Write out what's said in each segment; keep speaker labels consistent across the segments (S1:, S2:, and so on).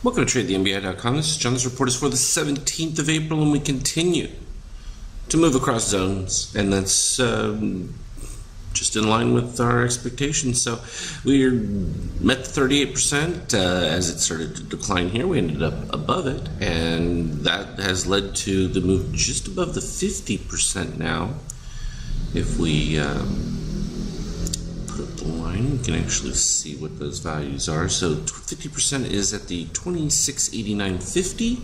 S1: Welcome to TradeTheNBI.com. This is John. This report is for the 17th of April, and we continue to move across zones, and that's just in line with our expectations. So we met the 38% as it started to decline here. We ended up above it, and that has led to the move just above the 50% now. If we put up the line, we can actually see what those values are. So 50% is at the 2689.50.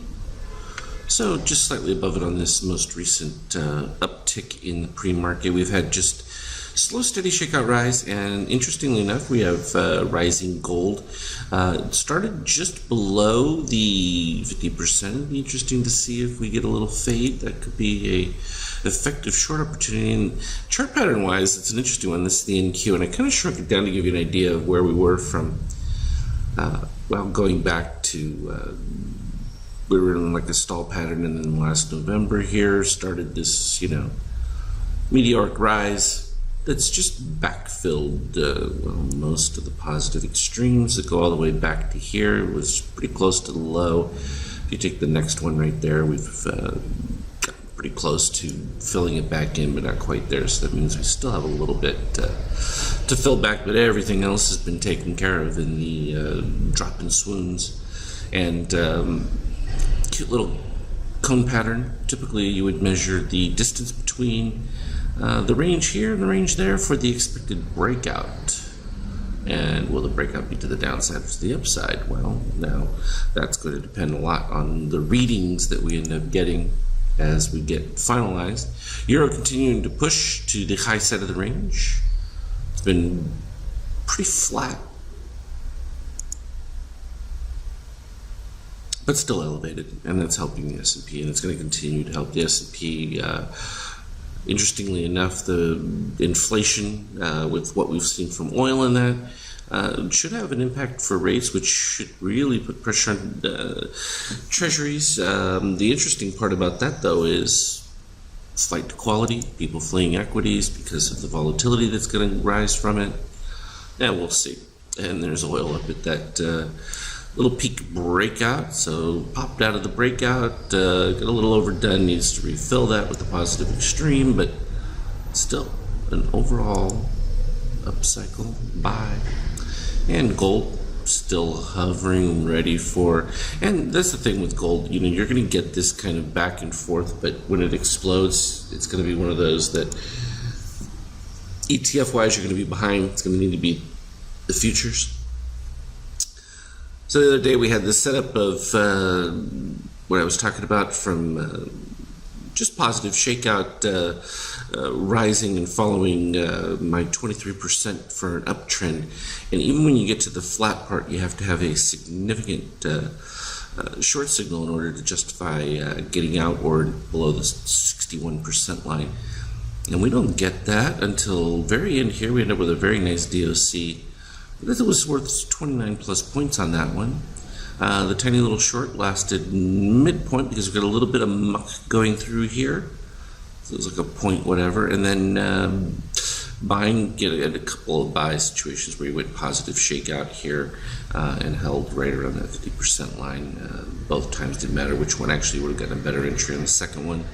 S1: So just slightly above it on this most recent uptick in the pre-market. We've had just slow, steady shakeout rise, and interestingly enough, we have rising gold. It started just below the 50%. It'd be interesting to see if we get a little fade. That could be a effective short opportunity. And chart pattern wise, it's an interesting one. This is the NQ, and I kind of shrunk it down to give you an idea of where we were from, going back to, we were in like a stall pattern, and then last November here started this, meteoric rise that's just backfilled most of the positive extremes that go all the way back to here. It was pretty close to the low. If you take the next one right there, we've gotten pretty close to filling it back in, but not quite there. So that means we still have a little bit to fill back, but everything else has been taken care of in the drop and swoons. And cute little cone pattern. Typically you would measure the distance between the range here and the range there for the expected breakout. And will the breakout be to the downside or to the upside? Well, now that's going to depend a lot on the readings that we end up getting as we get finalized. Euro continuing to push to the high side of the range. It's been pretty flat, but still elevated, and that's helping the S&P, and it's going to continue to help the S&P. Interestingly enough, the inflation with what we've seen from oil in that should have an impact for rates, which should really put pressure on treasuries. The interesting part about that, though, is flight to quality, people fleeing equities because of the volatility that's going to rise from it. Yeah, we'll see. And there's oil up at that little peak breakout, so popped out of the breakout, got a little overdone, needs to refill that with a positive extreme, but still an overall upcycle buy. And gold still hovering, ready for, and that's the thing with gold, you're going to get this kind of back and forth, but when it explodes, it's going to be one of those that ETF wise you're going to be behind. It's going to need to be the futures. So the other day we had this setup of what I was talking about from just positive shakeout, rising and following my 23% for an uptrend. And even when you get to the flat part, you have to have a significant short signal in order to justify getting out or below the 61% line. And we don't get that until very end here. We end up with a very nice DOC. It was worth 29 plus points on that one. The tiny little short lasted midpoint because we got a little bit of muck going through here. So it was like a point whatever. And then buying, get a couple of buy situations where you went positive shakeout here and held right around that 50% line. Both times didn't matter which one. Actually would have gotten a better entry on the second one.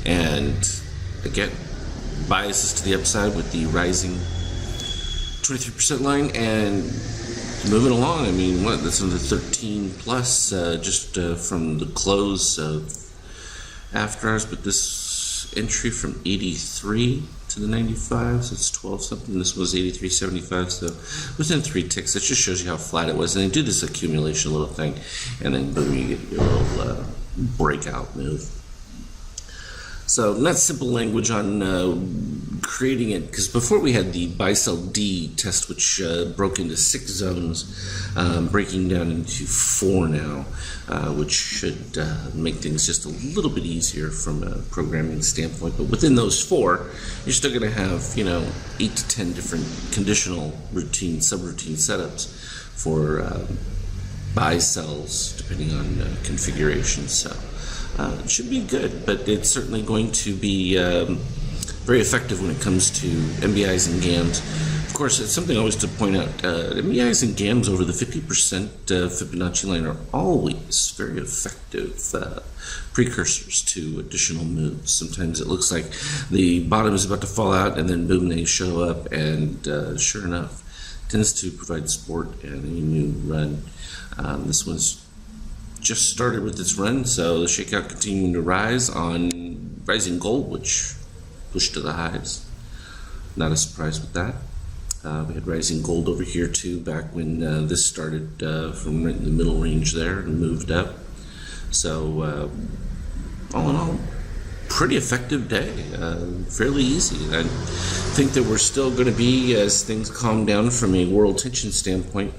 S1: And again, biases to the upside with the rising 23% line and moving along. I mean, that's another 13 plus just from the close of after hours, but this entry from 83 to the 95, so it's 12 something. This was 83.75, so within 3 ticks. That just shows you how flat it was. And they do this accumulation little thing, and then boom, you get your little breakout move. So not simple language on creating it, because before we had the buy-sell D test, which broke into 6 zones, breaking down into 4 now, which should make things just a little bit easier from a programming standpoint. But within those 4, you're still going to have 8 to 10 different conditional routine, subroutine setups for buy-sells depending on configuration. So it should be good, but it's certainly going to be very effective when it comes to MBIs and GAMs. Of course, it's something always to point out. MEIs and GAMs over the 50% Fibonacci line are always very effective precursors to additional moves. Sometimes it looks like the bottom is about to fall out, and then boom, they show up, and sure enough, tends to provide support and a new run. This one's just started with its run, so the shakeout continuing to rise on rising gold, which pushed to the highs. Not a surprise with that. We had rising gold over here too back when this started from right in the middle range there and moved up. So all in all, pretty effective day, fairly easy. I think that we're still going to be, as things calm down from a world tension standpoint,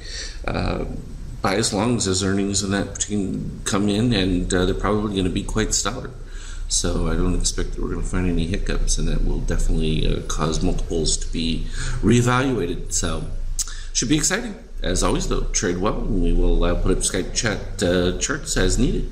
S1: by as long as those earnings and that can come in, and they're probably going to be quite stellar. So I don't expect that we're going to find any hiccups, and that will definitely cause multiples to be reevaluated. So should be exciting. As always, though, trade well, and we will put up Skype chat charts as needed.